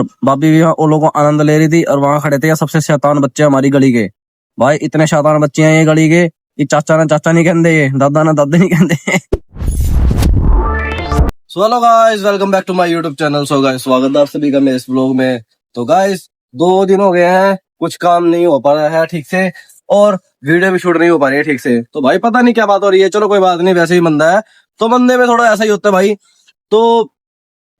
भाभी भी वो लोगों को आनंद ले रही थी और वहां खड़े थे ये सबसे शैतान बच्चे हमारी गली के। भाई इतने शैतान बच्चे हैं ये गली के, ये चाचा ना चाचा नहीं कहते, ये दादा ना दादा नहीं कहते। So hello guys, welcome back to my YouTube channel. So guys, स्वागत है आप सभी का मेरे इस ब्लॉग में। तो गाइस 2 दिन हो गए हैं, कुछ काम नहीं हो पा रहा है ठीक से और वीडियो भी शूट नहीं हो पा रही है ठीक से। तो भाई पता नहीं क्या बात हो रही है, चलो कोई बात नहीं, वैसे ही बंदा है तो बंदे में थोड़ा ऐसा ही होता है भाई। तो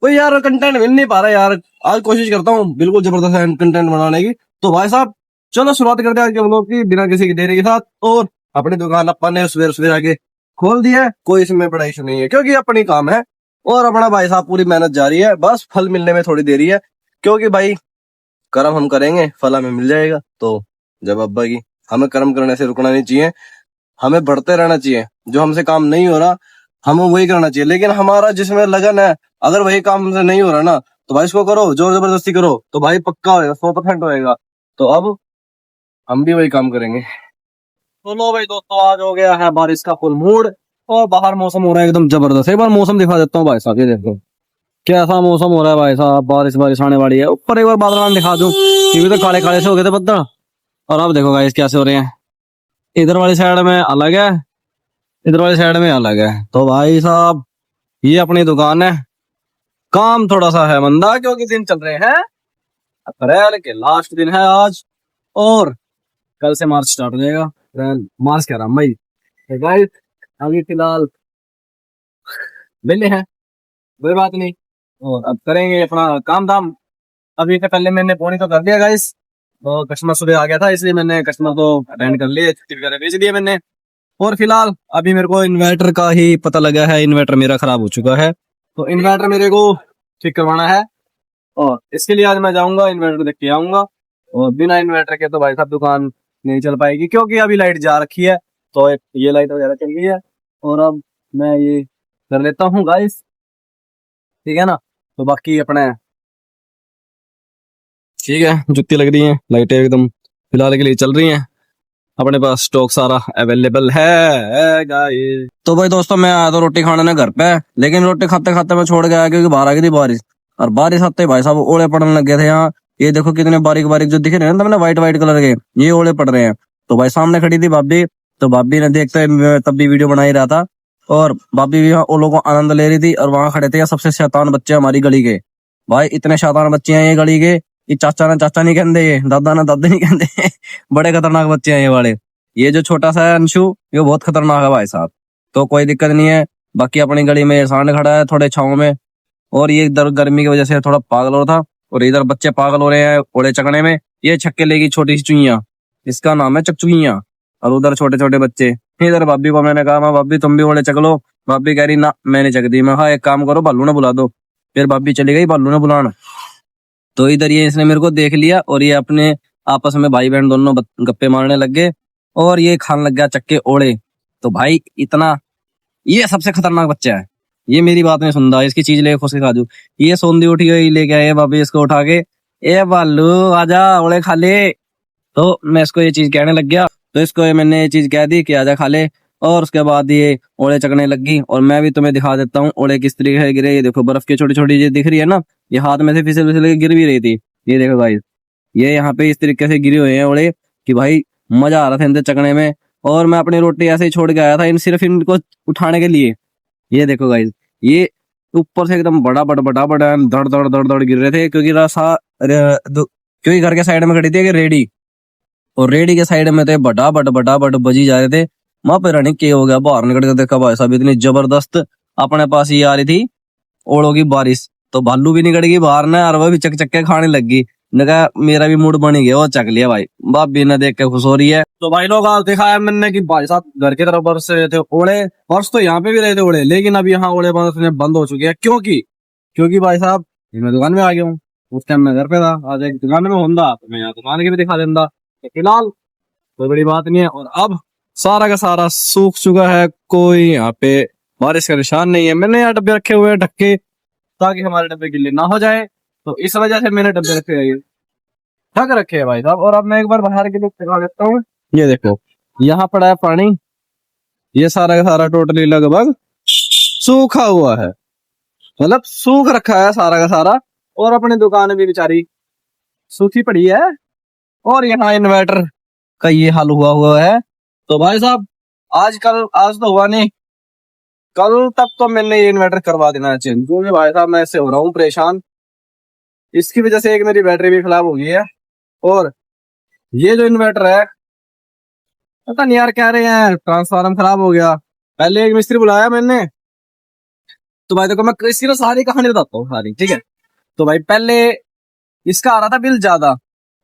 कोई यार कंटेंट मिल नहीं पा रहा यार, आज कोशिश करता हूँ बिल्कुल जबरदस्त कंटेंट बनाने की। तो भाई साहब चलो शुरुआत करते हैं आज के ब्लॉग की बिना किसी की देरी के साथ। और अपनी दुकान अपन ने सवेरे सवेरे आके खोल दिया है, कोई इसमें बड़ा इशू नहीं है क्योंकि अपनी काम है और अपना भाई साहब पूरी मेहनत जारी है, बस फल मिलने में थोड़ी देरी है क्योंकि भाई कर्म हम करेंगे फल हमें मिल जाएगा। तो जब अब्बा की हमें कर्म करने से रुकना नहीं चाहिए, हमें बढ़ते रहना चाहिए। जो हमसे काम नहीं हो रहा हमें वही करना चाहिए, लेकिन हमारा जिसमें लगन है अगर वही काम हमसे नहीं हो रहा ना तो भाई इसको करो, जोर जबरदस्ती करो तो भाई पक्का होएगा, 100% होएगा। तो अब हम भी वही काम करेंगे। तो लो भाई दोस्तों, आज हो गया है बारिश का फुल मूड और बाहर मौसम हो रहा है एकदम जबरदस्त। एक बार मौसम दिखा देता हूँ भाई साहब, ये देखो कैसा मौसम हो रहा है भाई साहब, बारिश बारिश आने वाली है। ऊपर एक बार बादल दिखा दूं, ये भी तो काले काले से हो गए थे बदल, और अब देखो गाइस कैसे हो रहे हैं। इधर वाली साइड में अलग है, इधर वाली साइड में अलग है। तो भाई साहब ये अपनी दुकान है, काम थोड़ा सा है मंदा क्योंकि दिन चल रहे हैं अप्रैल के लास्ट दिन है आज और कल से मार्च स्टार्ट हो जाएगा। मार्च कह रहा हूं मई। तो गाइस अभी फिलहाल मिले हैं, कोई बात नहीं, और अब करेंगे अपना काम धाम। अभी से पहले मैंने फोन तो कर दिया गाइस, तो कस्टमर सुबह आ गया था इसलिए मैंने कस्टमर को अटेंड कर लिए, छुट्टी वगैरह भेज दिए मैंने। और फिलहाल अभी मेरे को इन्वर्टर का ही पता लगा है, इन्वर्टर मेरा खराब हो चुका है तो इन्वर्टर मेरे को ठीक करवाना है और इसके लिए आज मैं जाऊंगा इन्वर्टर देख के आऊंगा। और बिना इन्वर्टर के तो भाई साहब दुकान नहीं चल पाएगी क्योंकि अभी लाइट जा रखी है, तो एक ये लाइट वगैरह चल गई है और अब मैं ये कर लेता हूँ गाइस, ठीक है ना। तो बाकी अपने ठीक है, जुत्ती लग रही है, लाइटें एकदम फिलहाल के लिए चल रही हैं, अपने पास स्टॉक सारा अवेलेबल है गाइस। तो भाई दोस्तों मैं आया तो रोटी खाने ने घर पे, लेकिन रोटी खाते खाते मैं छोड़ गया क्योंकि बाहर आ गई थी बारिश, और बारिश आते ही भाई साहब ओले पड़ने लग गए थे यहाँ। ये देखो कितने बारीक बारीक जो दिख रहे हैं ना तुमने, व्हाइट व्हाइट कलर के, ये ओले पड़ रहे हैं। तो भाई सामने खड़ी थी भाभी, तो भाभी ने देखते तब भी वीडियो बना ही रहा था और भाभी भी ओलों को आनंद ले रही थी और वहां खड़े थे ये सबसे शैतान बच्चे हमारी गली के। भाई इतने शैतान बच्चे हैं ये गली के, ये चाचा ना चाचा नहीं कहते, ये दादा ना दादा नहीं कहते। बड़े खतरनाक बच्चे हैं ये वाले। ये जो छोटा सा है अंशु, ये बहुत खतरनाक है भाई साहब। तो कोई दिक्कत नहीं है, बाकी अपनी गली में सांड खड़ा है थोड़े छांव में, और ये इधर गर्मी की वजह से थोड़ा पागल हो रहा था और इधर बच्चे पागल हो रहे हैं ओड़े चकने में। ये छक्के लेगी छोटी सी चुईया, इसका नाम है चकचुइया, और उधर छोटे छोटे बच्चे। इधर भाभी को मैंने कहा भाभी तुम भी ओड़े चक लो, भाभी कह रही ना मैंने चक दी। मैं हाँ एक काम करो भालू ने बुला दो, फिर भाभी चली गई भालू ने बुलाना। तो इधर ये इसने मेरे को देख लिया और ये अपने आपस में भाई बहन दोनों गप्पे मारने लग गए और ये खाने लग गया चक्के ओड़े। तो भाई इतना ये सबसे खतरनाक बच्चा है, ये मेरी बात नहीं सुनता, इसकी चीज लेके खुश खा दू। ये सोंदी उठी गई लेके आए भाभी इसको उठा के, ए बालू आजा ओड़े खा ले। तो मैं इसको ये चीज कहने लग गया, तो इसको मैंने ये चीज कह दी कि आजा खा ले, और उसके बाद ये ओड़े चकने लग गई। और मैं भी तुम्हें दिखा देता हूँ ओड़े किस तरीके से गिरे। ये देखो बर्फ की छोटी छोटी चीज दिख रही है ना, ये हाथ में से फिसल फिसल के गिर भी रही थी। ये देखो भाई ये यहाँ पे इस तरीके से गिरे हुए हैं ओड़े कि भाई मजा आ रहा था इनसे चकने में। और मैं अपनी रोटी ऐसे ही छोड़ के आया था इन सिर्फ इनको उठाने के लिए। ये देखो गाइस ये ऊपर से एकदम बड़ा बड़ा बड़ा बड़ा धड़ धड़ धड़ धड़ गिर रहे थे क्योंकि क्योंकि घर के साइड में खड़ी थी रेडी, और रेडी के साइड में थे बड़ा बड़ा बड़ा बड़ा बजी जा रहे थे। वहां पे रानी के हो गया, बाहर निकल के देखा भाई साहब इतनी जबरदस्त अपने पास ये आ रही थी ओड़ों की बारिश। तो भालू भी निकल गई बाहर ने और वह भी चक चक के खाने लग गई। कहा मेरा भी मूड बन गया, वो चक लिया भाई, भाभी ने देख के खुश हो रही है। तो भाई लोग आज दिखाया मैंने कि भाई साहब घर की तरफ बरस रहे थे ओड़े, बरस तो यहाँ पे भी रहे थे ओड़े, लेकिन अब यहाँ ओड़े बरसने बंद हो चुके हैं क्योंकि भाई साहब मैं दुकान में आ गया हूँ। उस टाइम मैं घर पे था, आज एक दुकान में होंदा तो मैं यहाँ दुकान की भी दिखा देंदा। तो फिलहाल कोई बड़ी बात नहीं है और अब सारा का सारा सूख चुका है, कोई यहाँ पे बारिश का निशान नहीं है। मैंने यहाँ डब्बे रखे हुए हैं ढक्के ताकि हमारे डब्बे गिले ना हो जाए, तो इस वजह से मैंने डब्बे रखे हैं ढक रखे हैं भाई साहब। और अब मैं एक बार बाहर के लिए दिखा देता हूँ, ये देखो यहाँ पड़ा है पानी, ये सारा का सारा टोटली लगभग सूखा हुआ है, मतलब सूख रखा है सारा का सारा। और अपनी दुकान भी बेचारी सूखी पड़ी है, और यहाँ इन्वर्टर का ये हाल हुआ हुआ है। तो भाई साहब आज तो हुआ नहीं, कल तक तो मैंने ये इन्वर्टर करवा देना चाहिए, क्योंकि भाई साहब मैं इससे हो रहा हूँ परेशान। इसकी वजह से एक मेरी बैटरी भी खराब हो गई है, और ये जो इन्वर्टर है पता नहीं यार, कह रहे हैं ट्रांसफार्मर खराब हो गया। पहले एक मिस्त्री बुलाया मैंने, तो भाई देखो मैं इसकी ना सारी कहानी बताता हूँ सारी, ठीक है। तो भाई पहले इसका आ रहा था बिल ज्यादा,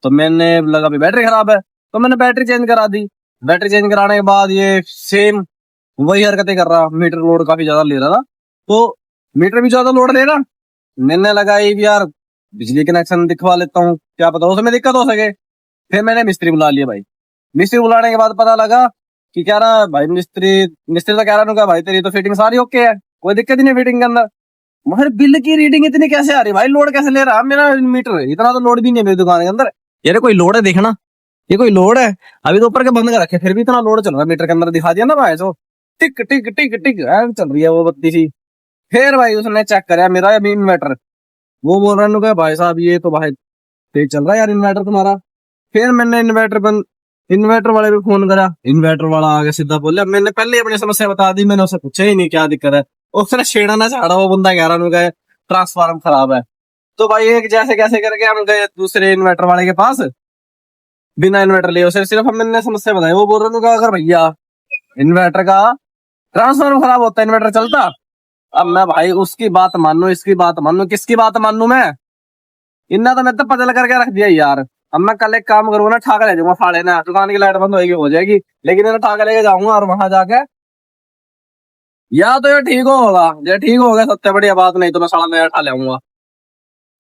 तो मैंने लगा भी बैटरी खराब है, तो मैंने बैटरी चेंज करा दी। बैटरी चेंज कराने के बाद ये सेम वही हरकतें कर रहा, मीटर लोड काफी ज्यादा ले रहा था। तो मीटर भी ज्यादा लोड ले रहा, मैंने लगा ये भी यार बिजली कनेक्शन दिखवा लेता हूँ, क्या पता उसमें दिक्कत हो सके। फिर मैंने मिस्त्री बुला लिया भाई। मिस्त्री बुलाने के बाद पता लगा कि कह रहा भाई मिस्त्री मिस्त्री तो कह रहा हूँ भाई तेरी तो फिटिंग सारी ओके है, कोई दिक्कत ही नहीं फिटिंग के अंदर। मगर बिल की रीडिंग इतनी कैसे आ रही भाई, लोड कैसे ले रहा मेरा मीटर, इतना तो लोड भी नहीं है मेरी दुकान के अंदर। यार कोई लोड है देखना, ये कोई लोड है? अभी तो ऊपर के बंद कर रखे, फिर भी इतना लोड चल रहा है मीटर के अंदर, दिखा दिया ना भाई, तो टिक टिक टिक टिक चल रही है वो बत्ती सी। फिर भाई उसने चेक कराया मेरा अभी इन्वर्टर, वो बोल रहा है भाई साहब ये तो भाई तेज चल रहा है यार इन्वर्टर तुम्हारा। फिर मैंने इन्वर्टर वाले को फोन करा, इन्वर्टर वाला आगे सीधा बोला, मैंने पहले अपनी समस्या बता दी, मैंने उससे पूछा ही नहीं क्या दिक्कत है। उसने छेड़ा ना झाड़ा, वो बंदा कह रहा है ट्रांसफार्मर खराब है। तो भाई एक जैसे कैसे करके हम गए दूसरे इन्वर्टर वाले के पास, बिना इन्वर्टर लिए उसे सिर्फ हमने समस्या बताई। वो बोल रहा था अगर भैया इन्वर्टर का ट्रांसफार्मर खराब होता है इन्वर्टर चलता। अब मैं भाई उसकी बात मानू इसकी बात मानू, किसकी बात मानू मैं? इन्ना तो मैं तो पता करके रख दिया यार। अब मैं कल एक काम करूंगा ना, ठाका ले जाऊंगा साढ़े ना, दुकान की लाइट बंद होगी हो जाएगी, लेकिन इन्हें ठाका लेके जाऊंगा और वहां जाके या तो ये ठीक होगा, ये ठीक हो गया सबसे बढ़िया बात, नहीं तो मैं साढ़े नया उठा ले आऊंगा।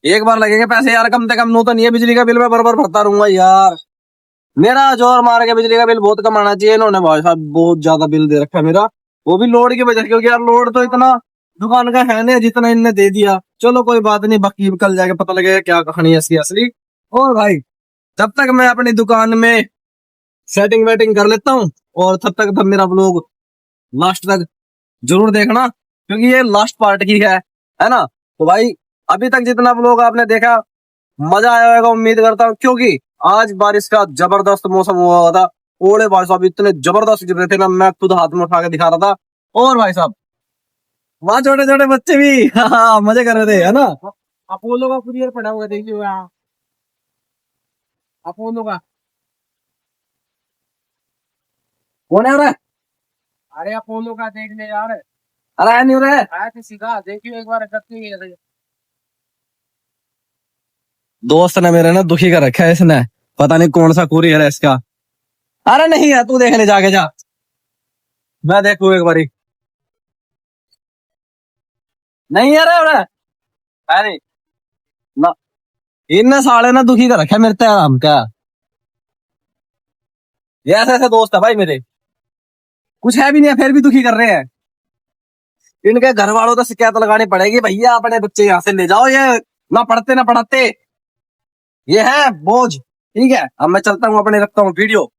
एक बार लगेंगे पैसे यार, कम से कम नू तो नहीं है, बिजली का बिल मैं बराबर भरता रहूंगा यार। मेरा जोर मार के बिजली का बिल बहुत कम आना चाहिए, इन्होंने भाई साहब बहुत ज्यादा बिल दे रखा है मेरा, वो भी लोड की वजह से, क्योंकि यार लोड तो इतना दुकान का है नहीं जितना इनने दे दिया। चलो कोई बात नहीं, बाकी कल जाके पता लगेगा क्या कहानी है इसकी असली। और भाई तब तक मैं अपनी दुकान में सेटिंग वेटिंग कर लेता हूँ, और तब तक मेरा व्लॉग लास्ट तक जरूर देखना, क्योंकि ये लास्ट पार्ट की है ना। तो भाई अभी तक जितना व्लॉग आपने देखा मजा आया होगा उम्मीद करता हूँ, क्योंकि आज बारिश का जबरदस्त मौसम हुआ था। ओले भाई साहब इतने जबरदस्त गिर रहे थे ना, मैं खुद हाथ में उठा के दिखा रहा था। और भाई साहब वहां छोटे छोटे बच्चे भी हाँ, मजे कर रहे थे, है ना। अपोलो का कुरियर पड़ा हुआ देखिए यहाँ, अपोलो का कौन है? अरे अपोलो का देख ले यार। अरे नहीं हो रहा है, आया किसी का देखियो एक बार करके। दोस्त ने मेरे ना दुखी कर रखा है इसने, पता नहीं कौन सा कुरियर है इसका। अरे नहीं है, तू देख ले जाके जा, मैं देखू एक बारी। नहीं है रे, अरे ना, इन साले ना दुखी कर रखा है मेरे ते, हम क्या, ये ऐसे ऐसे दोस्त है भाई मेरे, कुछ है भी नहीं है फिर भी दुखी कर रहे हैं। इनके घर वालों को शिकायत लगानी पड़ेगी, भैया अपने बच्चे यहाँ से ले जाओ, ये ना पढ़ते ना पढ़ाते, ये है बोझ। ठीक है अब मैं चलता हूँ अपने, रखता हूँ वीडियो।